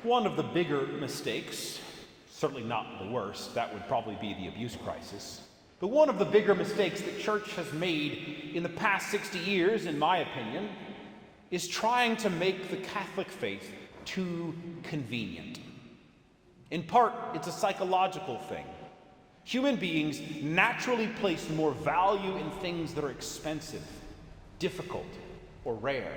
One of the bigger mistakes, certainly not the worst, that would probably be the abuse crisis, but one of the bigger mistakes the church has made in the past 60 years, in my opinion, is trying to make the Catholic faith too convenient. In part, it's a psychological thing. Human beings naturally place more value in things that are expensive, difficult, or rare.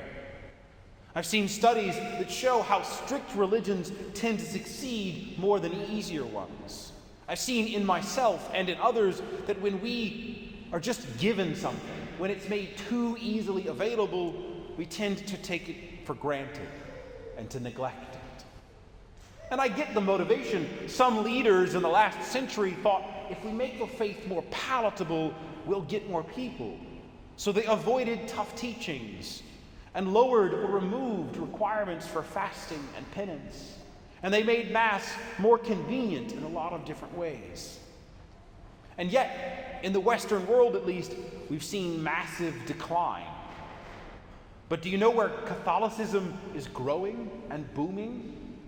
I've seen studies that show how strict religions tend to succeed more than easier ones. I've seen in myself and in others that when we are just given something, when it's made too easily available, we tend to take it for granted and to neglect it. And I get the motivation. Some leaders in the last century thought if we make the faith more palatable, we'll get more people. So they avoided tough teachings and lowered or removed requirements for fasting and penance. And they made Mass more convenient in a lot of different ways. And yet, in the Western world at least, we've seen massive decline. But do you know where Catholicism is growing and booming?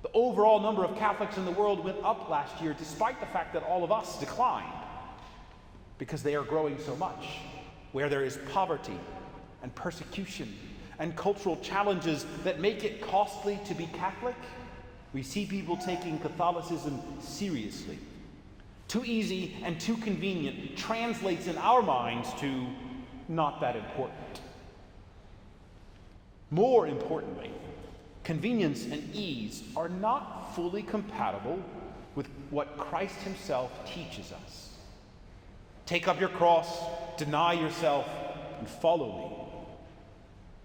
The overall number of Catholics in the world went up last year, despite the fact that all of us declined, because they are growing so much. Where there is poverty and persecution and cultural challenges that make it costly to be Catholic, we see people taking Catholicism seriously. Too easy and too convenient translates in our minds to not that important. More importantly, convenience and ease are not fully compatible with what Christ himself teaches us. Take up your cross, deny yourself, and follow me.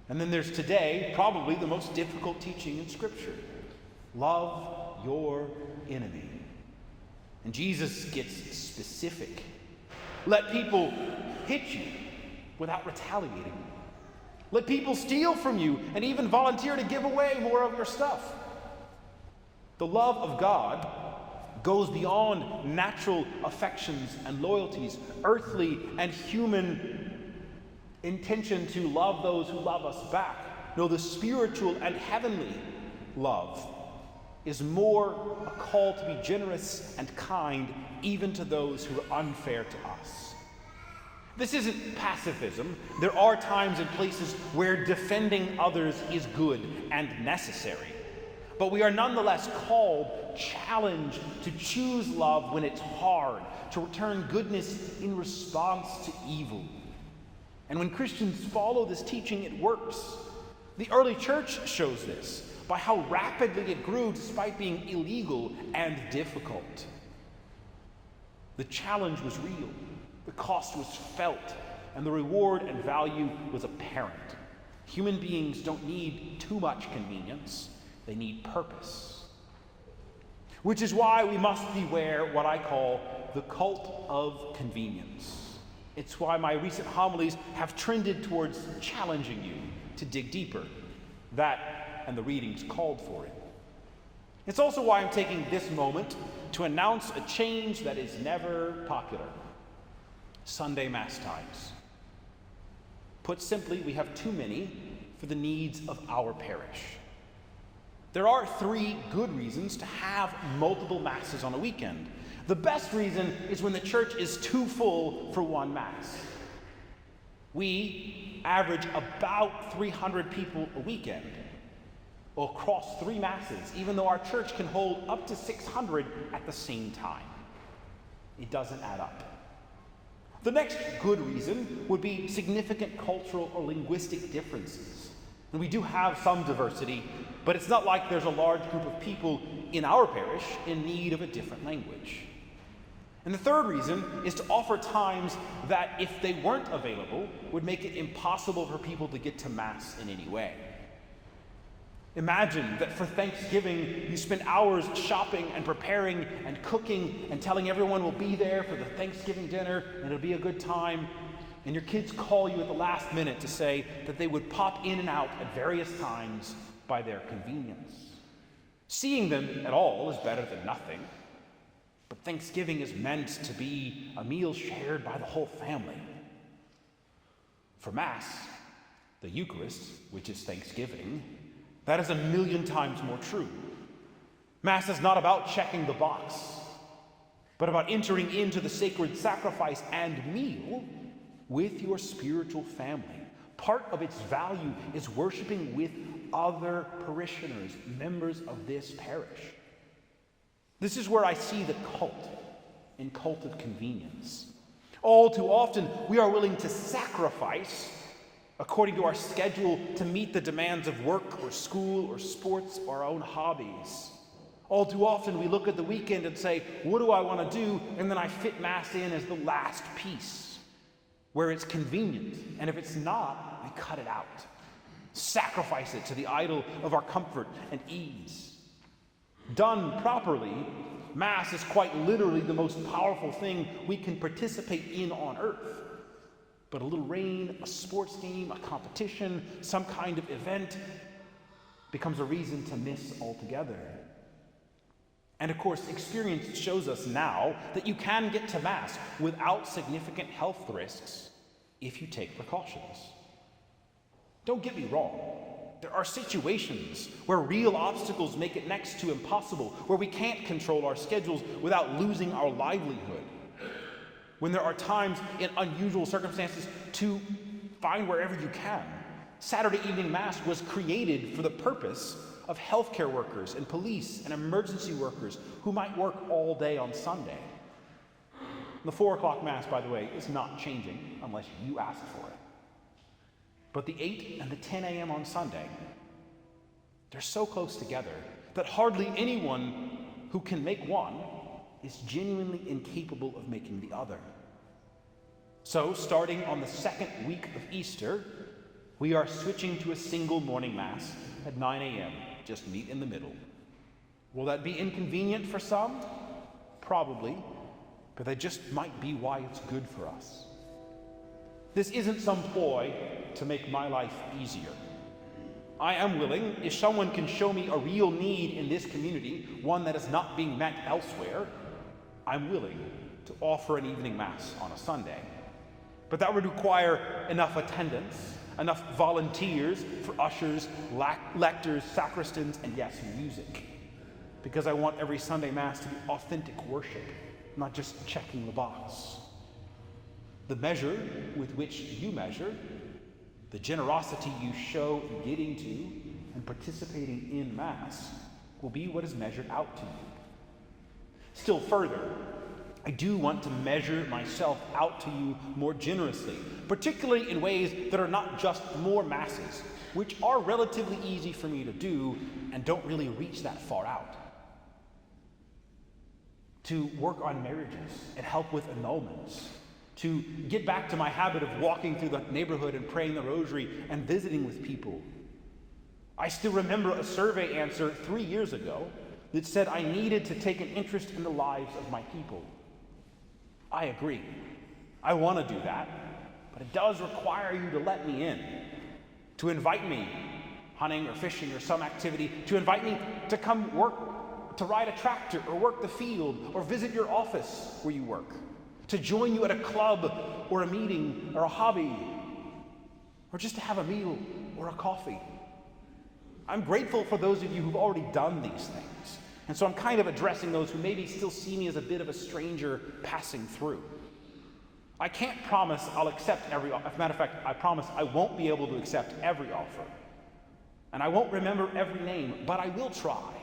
And then there's today probably the most difficult teaching in Scripture. Love your enemy. And Jesus gets specific. Let people hit you without retaliating. Let people steal from you and even volunteer to give away more of your stuff. The love of God goes beyond natural affections and loyalties, earthly and human intention to love those who love us back. No, the spiritual and heavenly love is more a call to be generous and kind even to those who are unfair to us. This isn't pacifism. There are times and places where defending others is good and necessary. But we are nonetheless called, challenged to choose love when it's hard, to return goodness in response to evil. And when Christians follow this teaching, it works. The early church shows this by how rapidly it grew despite being illegal and difficult. The challenge was real, the cost was felt, and the reward and value was apparent. Human beings don't need too much convenience, they need purpose. Which is why we must beware what I call the cult of convenience. It's why my recent homilies have trended towards challenging you to dig deeper. That and the readings called for it. It's also why I'm taking this moment to announce a change that is never popular. Sunday Mass times. Put simply, we have too many for the needs of our parish. There are 3 good reasons to have multiple Masses on a weekend. The best reason is when the church is too full for one Mass. We average about 300 people a weekend across 3 Masses, even though our church can hold up to 600 at the same time. It doesn't add up. The next good reason would be significant cultural or linguistic differences. And we do have some diversity, but it's not like there's a large group of people in our parish in need of a different language. And the third reason is to offer times that, if they weren't available, would make it impossible for people to get to Mass in any way. Imagine that for Thanksgiving, you spend hours shopping and preparing and cooking and telling everyone will be there for the Thanksgiving dinner and it'll be a good time, and your kids call you at the last minute to say that they would pop in and out at various times by their convenience. Seeing them at all is better than nothing, but Thanksgiving is meant to be a meal shared by the whole family. For Mass, the Eucharist, which is Thanksgiving, That is a million times more true. Mass is not about checking the box, but about entering into the sacred sacrifice and meal with your spiritual family. Part of its value is worshiping with other parishioners, members of this parish. This is where I see the cult of convenience. All too often, we are willing to sacrifice according to our schedule to meet the demands of work or school or sports or our own hobbies. All too often, we look at the weekend and say, what do I want to do? And then I fit Mass in as the last piece, where it's convenient. And if it's not, we cut it out. Sacrifice it to the idol of our comfort and ease. Done properly, Mass is quite literally the most powerful thing we can participate in on earth. But a little rain, a sports game, a competition, some kind of event becomes a reason to miss altogether. And of course, experience shows us now that you can get to Mass without significant health risks if you take precautions. Don't get me wrong. There are situations where real obstacles make it next to impossible, where we can't control our schedules without losing our livelihood. When there are times in unusual circumstances to find wherever you can. Saturday evening Mass was created for the purpose of healthcare workers and police and emergency workers who might work all day on Sunday. The 4 o'clock Mass, by the way, is not changing unless you ask for it. But the 8 and the 10 a.m. on Sunday, they're so close together that hardly anyone who can make one is genuinely incapable of making the other. So, starting on the second week of Easter, we are switching to a single morning Mass at 9 a.m., just meet in the middle. Will that be inconvenient for some? Probably, but that just might be why it's good for us. This isn't some ploy to make my life easier. I am willing, if someone can show me a real need in this community, one that is not being met elsewhere, I'm willing to offer an evening Mass on a Sunday. But that would require enough attendance, enough volunteers for ushers, lectors, sacristans, and yes, music. Because I want every Sunday Mass to be authentic worship, not just checking the box. The measure with which you measure, the generosity you show in getting to and participating in Mass, will be what is measured out to you. Still further, I do want to measure myself out to you more generously, particularly in ways that are not just more Masses, which are relatively easy for me to do and don't really reach that far out. To work on marriages and help with annulments, to get back to my habit of walking through the neighborhood and praying the rosary and visiting with people. I still remember a survey answer 3 years ago that said I needed to take an interest in the lives of my people. I agree. I want to do that, but it does require you to let me in, to invite me, hunting or fishing or some activity, to invite me to come work, to ride a tractor or work the field or visit your office where you work, to join you at a club or a meeting or a hobby, or just to have a meal or a coffee. I'm grateful for those of you who've already done these things. And so I'm kind of addressing those who maybe still see me as a bit of a stranger passing through. I can't promise I'll accept every offer. As a matter of fact, I promise I won't be able to accept every offer. And I won't remember every name, but I will try.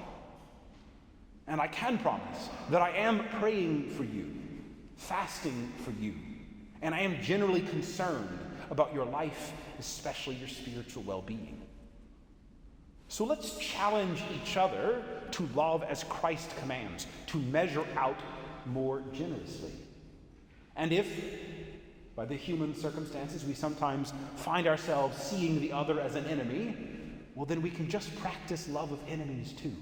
And I can promise that I am praying for you, fasting for you, and I am generally concerned about your life, especially your spiritual well-being. So let's challenge each other to love as Christ commands, to measure out more generously. And if, by the human circumstances, we sometimes find ourselves seeing the other as an enemy, well, then we can just practice love of enemies too.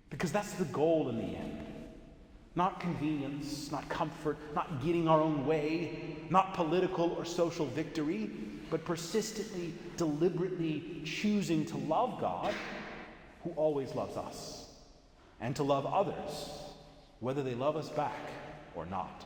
Because that's the goal in the end. Not convenience, not comfort, not getting our own way, not political or social victory, but persistently, deliberately choosing to love God, who always loves us, and to love others, whether they love us back or not.